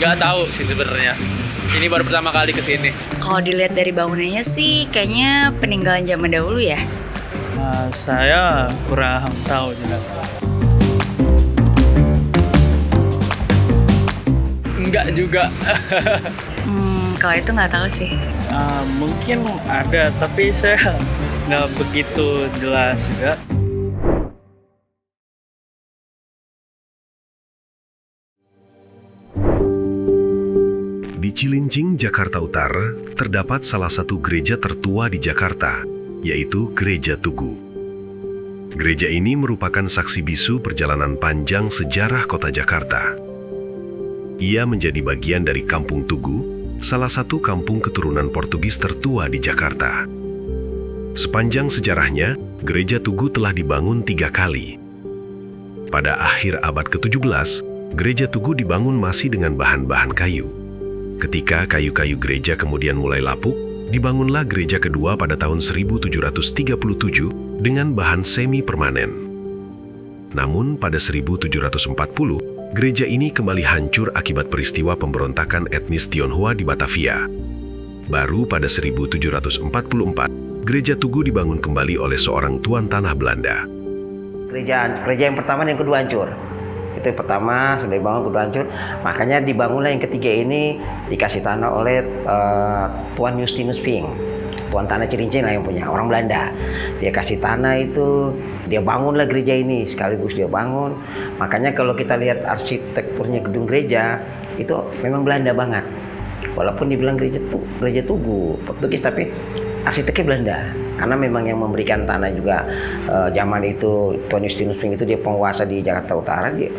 Nggak tahu sih sebenarnya. Ini baru pertama kali kesini. Kalau dilihat dari bangunannya sih kayaknya peninggalan zaman dahulu ya. Saya kurang tahu juga. Enggak juga. Kalau itu nggak tahu sih. Mungkin ada, tapi saya nggak begitu jelas juga. Di Cilincing, Jakarta Utara, terdapat salah satu gereja tertua di Jakarta, yaitu Gereja Tugu. Gereja ini merupakan saksi bisu perjalanan panjang sejarah kota Jakarta. Ia menjadi bagian dari Kampung Tugu, salah satu kampung keturunan Portugis tertua di Jakarta. Sepanjang sejarahnya, Gereja Tugu telah dibangun 3 kali. Pada akhir abad ke-17, Gereja Tugu dibangun masih dengan bahan-bahan kayu. Ketika kayu-kayu gereja kemudian mulai lapuk, dibangunlah gereja kedua pada tahun 1737 dengan bahan semi-permanen. Namun pada 1740, gereja ini kembali hancur akibat peristiwa pemberontakan etnis Tionghoa di Batavia. Baru pada 1744, Gereja Tugu dibangun kembali oleh seorang tuan tanah Belanda. Gereja yang pertama dan yang kedua hancur. Itu yang pertama sudah dibangun, kedua hancur. Makanya dibangunlah yang ketiga ini, dikasih tanah oleh Tuan Justinus Vink. Tuan tanah Cilincing lah yang punya, orang Belanda. Dia kasih tanah itu, dia bangunlah gereja ini, sekaligus dia bangun. Makanya kalau kita lihat arsitekturnya gedung gereja, itu memang Belanda banget. Walaupun dibilang gereja Tugu, Portugis, tapi arsiteknya Belanda. Karena memang yang memberikan tanah juga zaman itu, Tuan Justinus Vink itu dia penguasa di Jakarta Utara, dia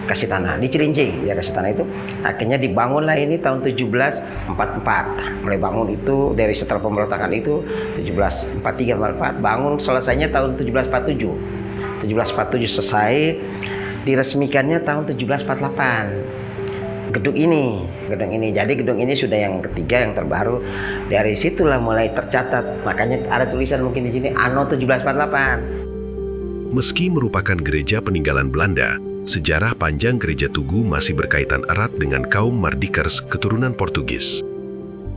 kasih tanah di Cilincing, dia kasih tanah itu. Akhirnya dibangunlah ini tahun 1744. Mulai bangun itu dari setelah pemberontakan itu 1743-44, bangun selesainya tahun 1747. 1747 selesai, diresmikannya tahun 1748. Gedung ini. Jadi gedung ini sudah yang ketiga, yang terbaru. Dari situlah mulai tercatat. Makanya ada tulisan mungkin di sini anno 1748. Meski merupakan gereja peninggalan Belanda, sejarah panjang Gereja Tugu masih berkaitan erat dengan kaum Mardikers keturunan Portugis.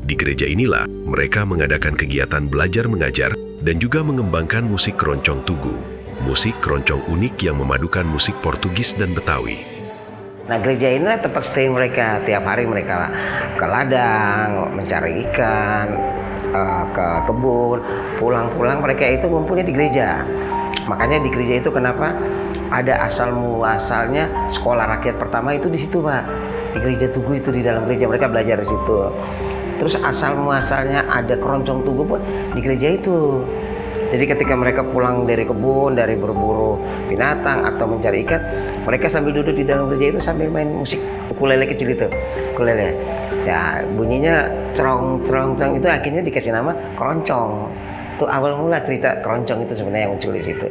Di gereja inilah mereka mengadakan kegiatan belajar mengajar dan juga mengembangkan musik keroncong Tugu. Musik keroncong unik yang memadukan musik Portugis dan Betawi. Nah, gereja inilah tempat stay mereka. Tiap hari mereka ke ladang, mencari ikan, ke kebun. Pulang-pulang mereka itu ngumpulnya di gereja. Makanya di gereja itu kenapa ada asal muasalnya sekolah rakyat pertama itu di situ, Pak. Di Gereja Tugu itu, di dalam gereja mereka belajar di situ. Terus asal muasalnya ada keroncong Tugu pun di gereja itu. Jadi ketika mereka pulang dari kebun, dari berburu binatang atau mencari ikan, mereka sambil duduk di dalam gereja itu sambil main musik ukulele kecil itu, ukulele. Ya bunyinya cerong itu akhirnya dikasih nama keroncong. Itu awal mula cerita keroncong itu sebenarnya yang muncul di situ.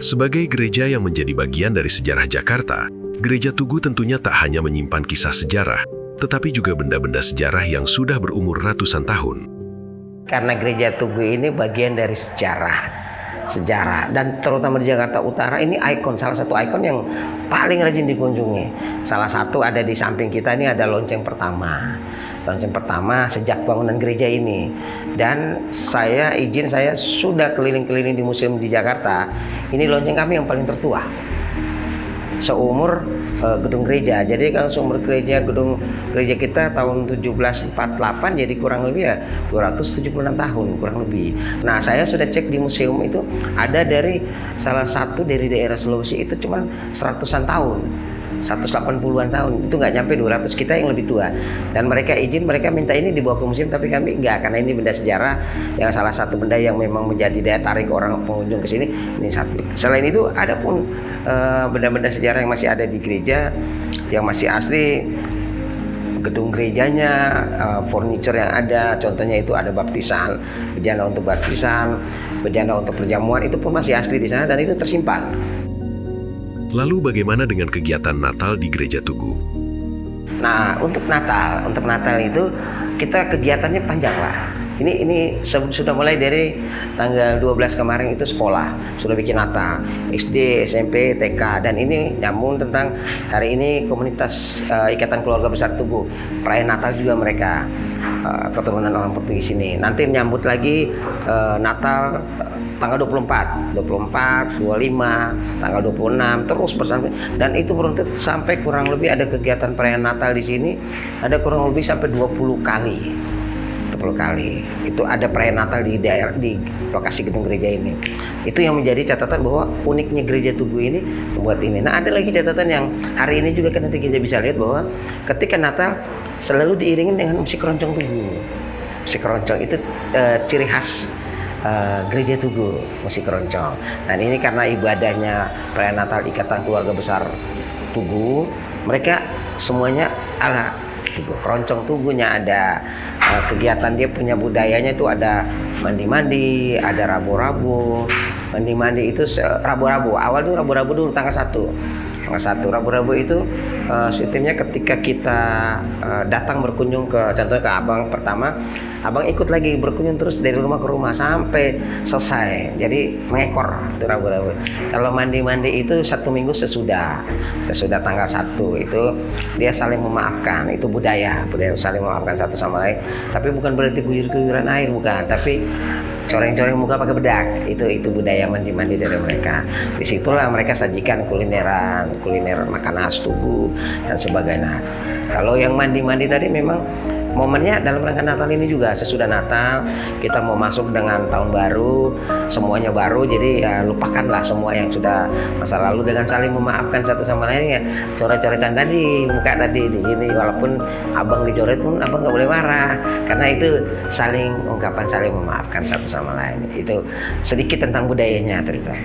Sebagai gereja yang menjadi bagian dari sejarah Jakarta, Gereja Tugu tentunya tak hanya menyimpan kisah sejarah, tetapi juga benda-benda sejarah yang sudah berumur ratusan tahun. Karena Gereja Tugu ini bagian dari sejarah dan terutama di Jakarta Utara ini salah satu ikon yang paling rajin dikunjungi. Salah satu ada di samping kita ini, ada lonceng pertama sejak bangunan gereja ini. Dan saya sudah keliling-keliling di museum di Jakarta. Ini lonceng kami yang paling tertua seumur gedung gereja. Jadi kalau seumur gedung gereja kita tahun 1748, jadi kurang lebih ya 276 tahun kurang lebih. Nah, saya sudah cek di museum itu, ada dari salah satu dari daerah Sulawesi itu cuma 100-an tahun, 180-an tahun, itu nggak nyampe 200, kita yang lebih tua. Dan mereka minta ini dibawa ke museum, tapi kami nggak, karena ini benda sejarah yang salah satu benda yang memang menjadi daya tarik orang pengunjung ke sini. Ini satu. Selain itu ada pun benda-benda sejarah yang masih ada di gereja, yang masih asli. Gedung gerejanya, furniture yang ada, contohnya itu ada baptisan, bejana untuk baptisan, bejana untuk perjamuan, itu pun masih asli di sana dan itu tersimpan. Lalu bagaimana dengan kegiatan Natal di Gereja Tugu? Nah, untuk Natal itu kita kegiatannya panjang lah. Sudah mulai dari tanggal 12 kemarin itu sekolah sudah bikin Natal, SD, SMP, TK, dan ini nyambung tentang hari ini komunitas Ikatan Keluarga Besar Tugu perayaan Natal juga mereka keturunan orang Portugis ini. Nanti menyambut lagi Natal tanggal 24, 25, tanggal 26 terus bersama, dan itu beruntut sampai kurang lebih ada kegiatan perayaan Natal di sini ada kurang lebih sampai 20 kali. Itu ada perayaan Natal di daerah di lokasi gedung gereja ini. Itu yang menjadi catatan bahwa uniknya gereja Tugu ini membuat ini. Nah, ada lagi catatan yang hari ini juga kan nanti kita bisa lihat bahwa ketika Natal selalu diiringi dengan musik keroncong Tugu. Musik keroncong itu ciri khas gereja Tugu, musik keroncong. Dan ini karena ibadahnya perayaan Natal Ikatan Keluarga Besar Tugu, mereka semuanya ala Tugu. Keroncong Tugunya ada, kegiatan dia punya budayanya itu ada mandi-mandi, ada rabu-rabu. Mandi-mandi itu rabu-rabu. Awal itu rabu-rabu dulu tanggal 1. Rabu-rabu itu sistemnya ketika kita datang berkunjung contohnya ke abang pertama, abang ikut lagi berkunjung terus dari rumah ke rumah sampai selesai. Jadi mengekor itu rabu-rabu. Kalau mandi-mandi itu 1 minggu sesudah tanggal 1 itu dia saling memaafkan. Itu budaya saling memaafkan satu sama lain. Tapi bukan berarti guyur-guyuran air, bukan. Tapi coreng-coreng muka pakai bedak, itu budaya mandi-mandi dari mereka. Disitulah mereka sajikan kuliner makanan khas Tugu dan sebagainya. Kalau yang mandi-mandi tadi memang momennya dalam rangka Natal ini juga. Sesudah Natal kita mau masuk dengan tahun baru, semuanya baru, jadi ya lupakanlah semua yang sudah masa lalu dengan saling memaafkan satu sama lain ya. Coret-coretan tadi muka tadi di sini, walaupun abang dicoret pun abang nggak boleh marah karena itu saling ungkapan saling memaafkan satu sama lain. Itu sedikit tentang budayanya cerita.